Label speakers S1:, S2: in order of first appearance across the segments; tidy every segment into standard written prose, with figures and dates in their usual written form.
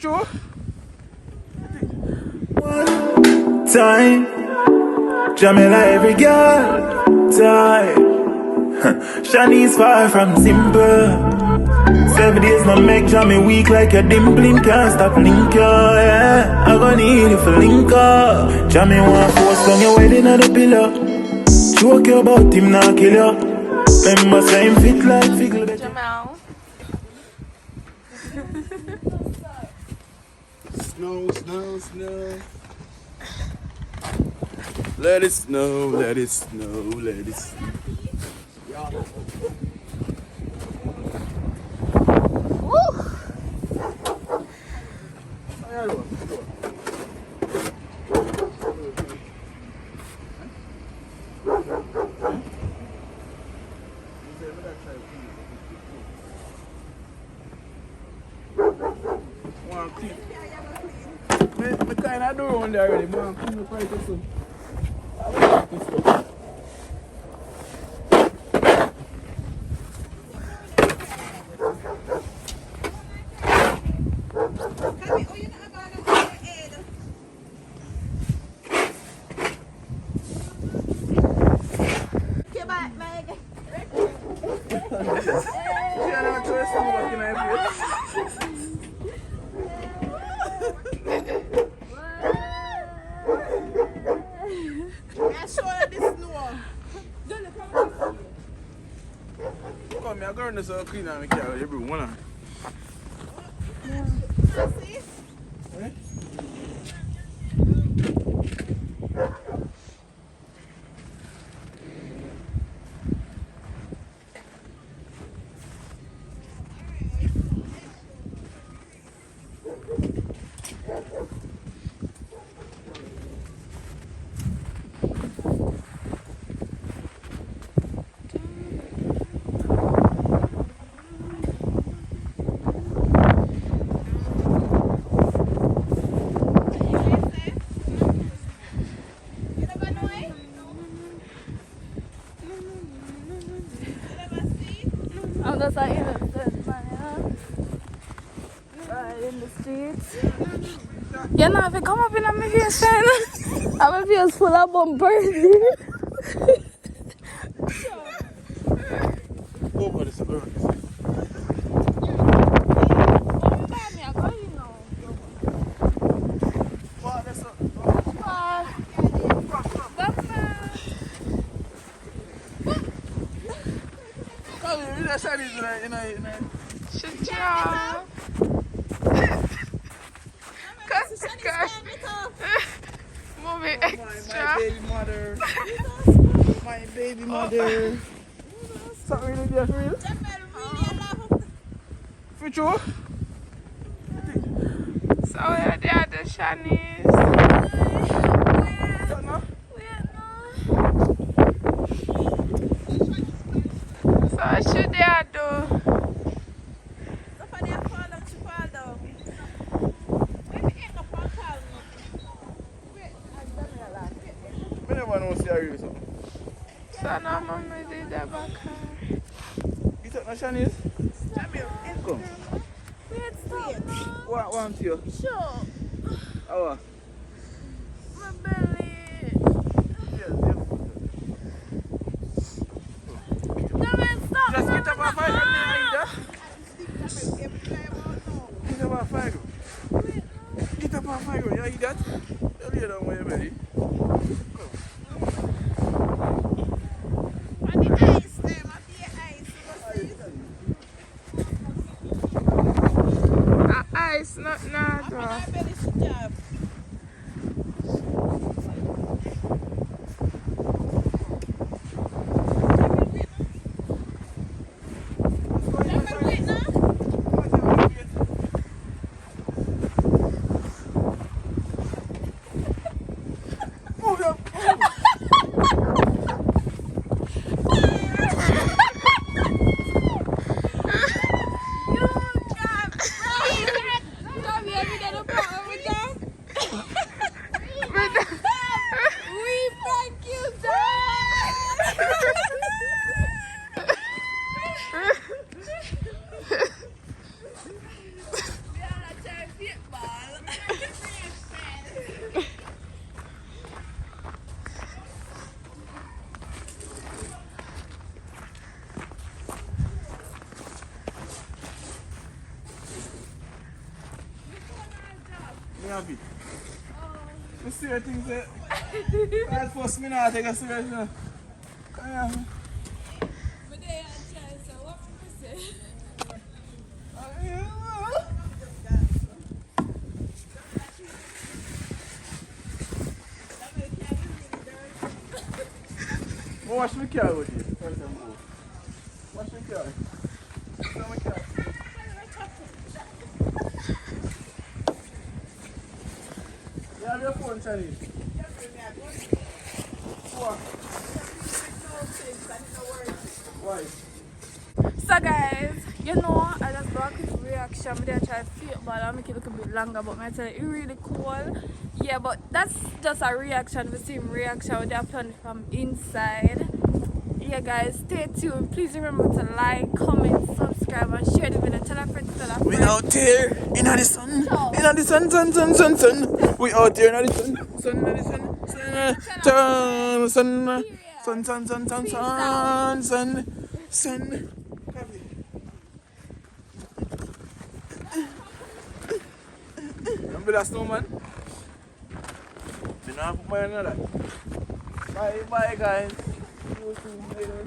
S1: true.
S2: Time, Jamila every girl. Time, Shani's far from simple. 7 days now make Jammy weak like a dimpling. Can't stop link yeah. I gon' need you for link up. Jammy want force on your wedding on the pillow. Joke you about him now kill you. Remember same fit like fickle.
S3: Jamal.
S1: Snow. Let it snow, let it snow, let it snow. I kind of do one there already, but I'm clean the price soon. Come here, girl, this is clean and we carry every one.
S3: I'm just like innocent, man, right in the streets. You know, if you come up in my face, I'm face full of bumpers.
S1: Go for this girl.
S3: Moving extra.
S1: My baby mother. Something really there for real? For sure?
S3: So we're the other Shanice. So what should they do? So now mommy did that back her.
S1: You took my Shanice? Come.
S3: Wait, stop now.
S1: What want you?
S3: Sure.
S1: How?
S3: My belly.
S1: Yes.
S3: Don't stop.
S1: Just get up and find her. Get up and find her. Get up and find her. You hear that? You lay down where you're ready.
S3: Ice, not nada.
S1: Me happy. You see your things there? That first me not take a serious now. Come here.
S3: But they are trying, so what am I say?
S1: Wash my car with you. Wash my car. Wash my car. You have your phone, Charlie? What? Why?
S3: So guys, you know, I just got a quick reaction. I try to feel but I'll make it look a bit longer, but I tell you, it's really cool. Yeah, but that's just a reaction, the same reaction with that fun from inside. Yeah guys, stay tuned. Please remember to like, comment, subscribe and share the video. Tell a friend to tell a friend.
S1: We out here in the sun. In the sun. We out here in the sun. Sun. Don't be that snowman. You know, put my another. Bye guys. See you soon later.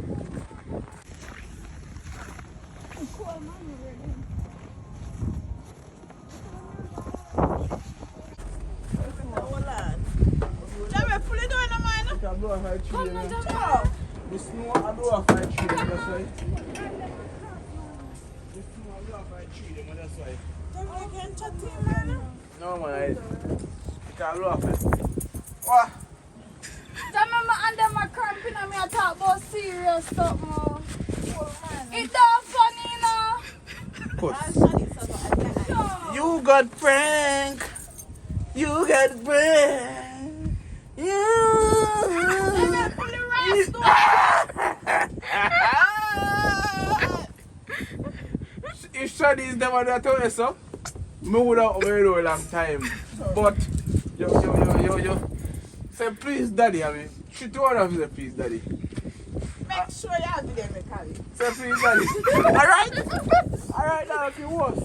S1: It can blow off my tree. The snow will blow off my tree, that's why. The snow will blow off my tree, that's why. No man, it can blow off it. What?
S3: Remember, and them are cramping and me I talk about serious stuff, man. It's not funny, you know.
S1: You got prank. You got prank. You. If Shadi is never that to us up, me would have waited a long time. But yo. Say please daddy, I mean. She told her to say please daddy.
S4: Make sure y'all do them, Cali.
S1: Say please daddy. Alright, that make it worse.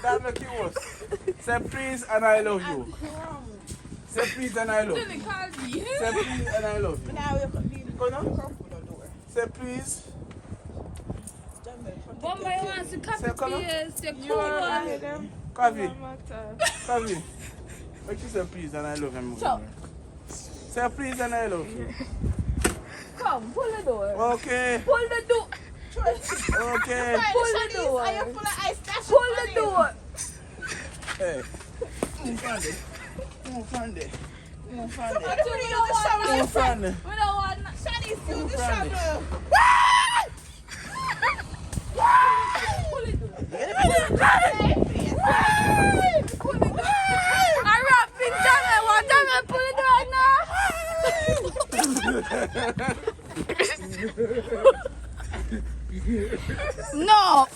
S1: That make it worse. Say please and I love you. Say please and I love you. Say please and I love you.
S4: Now we can leave the door.
S1: Say please.
S3: Bombay wants to copy
S1: Say color.
S3: paste, you
S1: Coffee. Make you say please and I love him.
S3: Chop.
S1: Say please and I love you.
S3: Come, pull the door.
S1: Okay.
S3: Pull the door.
S1: Okay.
S3: Pull the door.
S4: Are you full of ice? That's
S3: Pull the door.
S1: Hey. Move on there. Move on there. Move on there.
S4: What do you use the shovel?
S1: Move on there.
S3: We don't want
S4: Shanice, use the
S1: Move on
S4: shovel.
S3: pull it door.
S4: Pull the door.
S3: I'm rapping, Jamie. What Jamie? Pull it door now. No.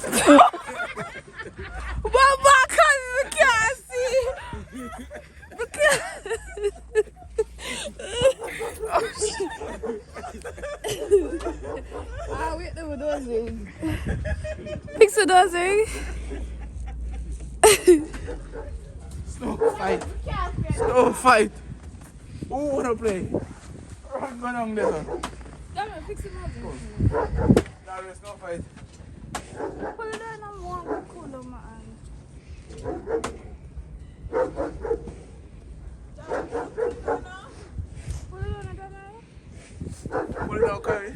S3: Baba, because we can't see. Wait, there were dozing. Fix the dozing.
S1: Snow fight. Snow fight. Who wanna play? Run go down there.
S3: Damn it, fix the dozing.
S1: Now there's no fight.
S3: Pull it down and warm the cooler, man. Pull it down,
S1: Pull it down, Curry.